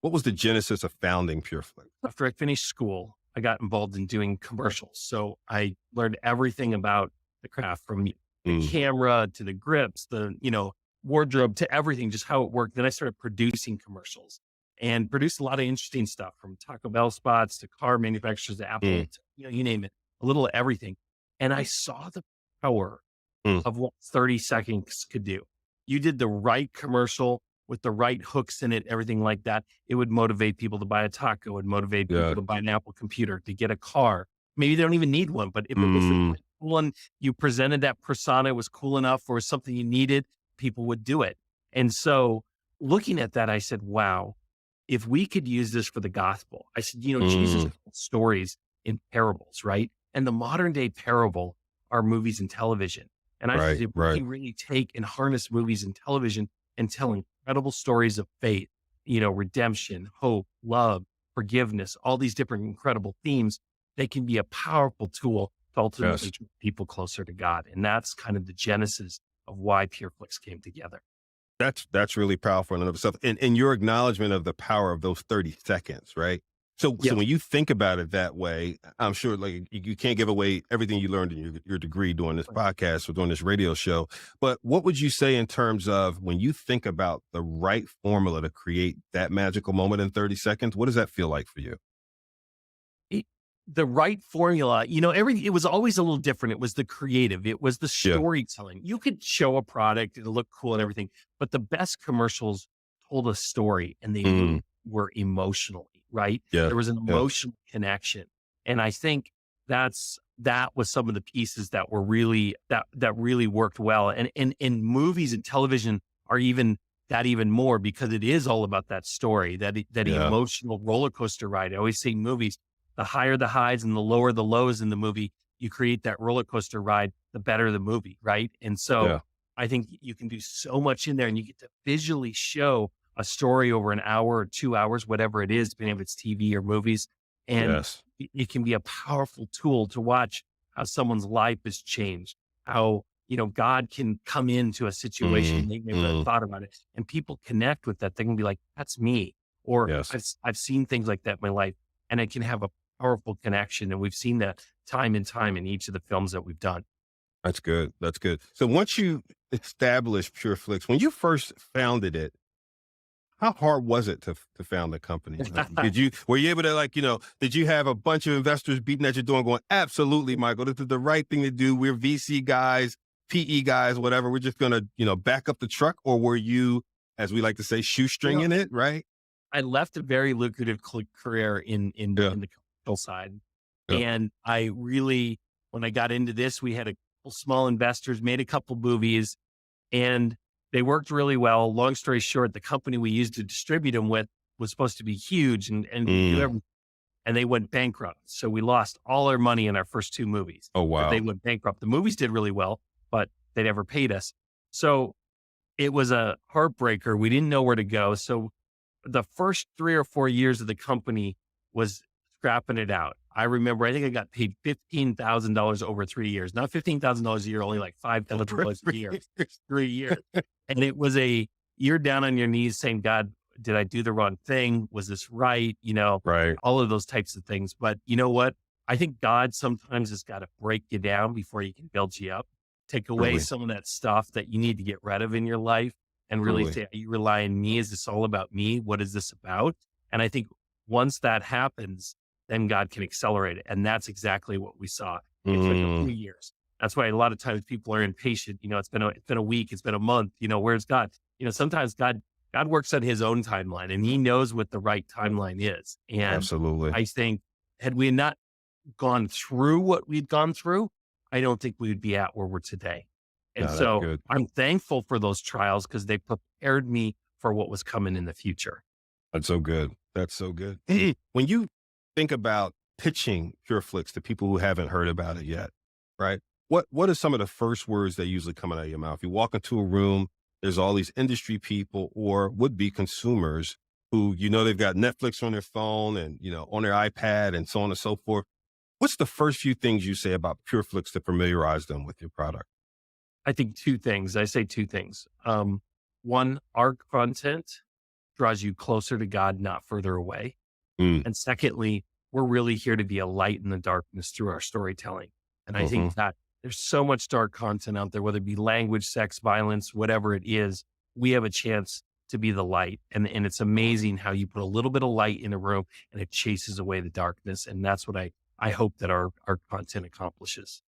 What was the genesis of founding PureFlix? After I finished school, I got involved in doing commercials. So I learned everything about the craft, from the Mm, camera to the grips, wardrobe, to everything, just how it worked. Then I started producing commercials and produced a lot of interesting stuff, from Taco Bell spots to car manufacturers to Apple, mm, to, you name it, a little of everything. And I saw the power mm. of what 30 seconds could do. You did the right commercial with the right hooks in it, everything like that. It would motivate people to buy a taco, it would motivate people Yeah. to buy an Apple computer, to get a car. Maybe they don't even need one, but if it was the Mm, right one, you presented that persona, it was cool enough, or something you needed, people would do it. And so looking at that, I said, wow, if we could use this for the gospel. I said, Jesus mm. told stories in parables, right? And the modern day parable are movies and television. And I said, Right, if we right. can really take and harness movies and television and tell incredible stories of faith, redemption, hope, love, forgiveness, all these different incredible themes, they can be a powerful tool to ultimately Yes. draw people closer to God. And that's kind of the genesis of why PureFlix came together. That's really powerful in and of itself. And your acknowledgement of the power of those 30 seconds, right? So Yes. when you think about it that way, I'm sure like you can't give away everything you learned in your degree doing this podcast or doing this radio show. But what would you say in terms of when you think about the right formula to create that magical moment in 30 seconds? What does that feel like for you? it- the right formula, everything, it was always a little different. It was the creative, it was the Yeah. storytelling. You could show a product, it'll look cool and everything, but the best commercials told a story, and they Mm, moved were emotionally, right? yeah. There was an Yeah. emotional connection. And I think that was some of the pieces that were really, that really worked well. And in movies and television are even more, because it is all about that story, that Yeah. emotional roller coaster ride. I always say movies, the higher the highs and the lower the lows in the movie, you create that roller coaster ride, the better the movie, right? And so Yeah. I think you can do so much in there, and you get to visually show a story over an hour or 2 hours, whatever it is, depending if it's TV or movies. And Yes. it can be a powerful tool to watch how someone's life has changed, how, God can come into a situation Mm, they never mm, thought about it. And people connect with that. They can be like, that's me. Or yes. I've seen things like that in my life, and it can have a powerful connection. And we've seen that time and time in each of the films that we've done. That's good. That's good. So once you established PureFlix, when you first founded it, how hard was it to found the company? Like, were you able to did you have a bunch of investors beating at your door and going, absolutely, Michael, this is the right thing to do. We're VC guys, PE guys, whatever. We're just going to, back up the truck. Or were you, as we like to say, You know, shoestringing it? Right. I left a very lucrative career Yeah. in the commercial side. Yeah. And I really, when I got into this, we had a couple small investors, made a couple movies, and they worked really well. Long story short, the company we used to distribute them with was supposed to be huge and do Mm. everything, and they went bankrupt. So we lost all our money in our first two movies Oh, because they wow. went bankrupt. The movies did really well, but they never paid us. So it was a heartbreaker. We didn't know where to go. So the first 3 or 4 years of the company was scrapping it out. I remember, I think I got paid $15,000 over 3 years, not $15,000 a year, only like $5,000 a year, 3 years. And it was you're down on your knees saying, God, did I do the wrong thing? Was this right? Right. All of those types of things. But you know what? I think God sometimes has got to break you down before he can build you up, take away Truly. some of that stuff that you need to get rid of in your life, and really Truly. say, are you rely on me? Is this all about me? What is this about? And I think once that happens, then God can accelerate it. And that's exactly what we saw. It took a few Mm. years. That's why a lot of times people are impatient. It's been a week, it's been a month. Where's God? Sometimes God works on his own timeline, and he knows what the right timeline is. And Absolutely. I think had we not gone through what we'd gone through, I don't think we would be at where we're today. And No, that's so good. I'm thankful for those trials, because they prepared me for what was coming in the future. That's so good. That's so good. When you think about pitching PureFlix to people who haven't heard about it yet, right? What are some of the first words that usually come out of your mouth? You walk into a room, there's all these industry people or would-be consumers who, they've got Netflix on their phone and, on their iPad and so on and so forth. What's the first few things you say about PureFlix to familiarize them with your product? I think two things. I say two things. One, our content draws you closer to God, not further away. Mm, And secondly, we're really here to be a light in the darkness through our storytelling. And I mhm. think that there's so much dark content out there, whether it be language, sex, violence, whatever it is, we have a chance to be the light. And it's amazing how you put a little bit of light in a room and it chases away the darkness. And that's what I hope that our content accomplishes.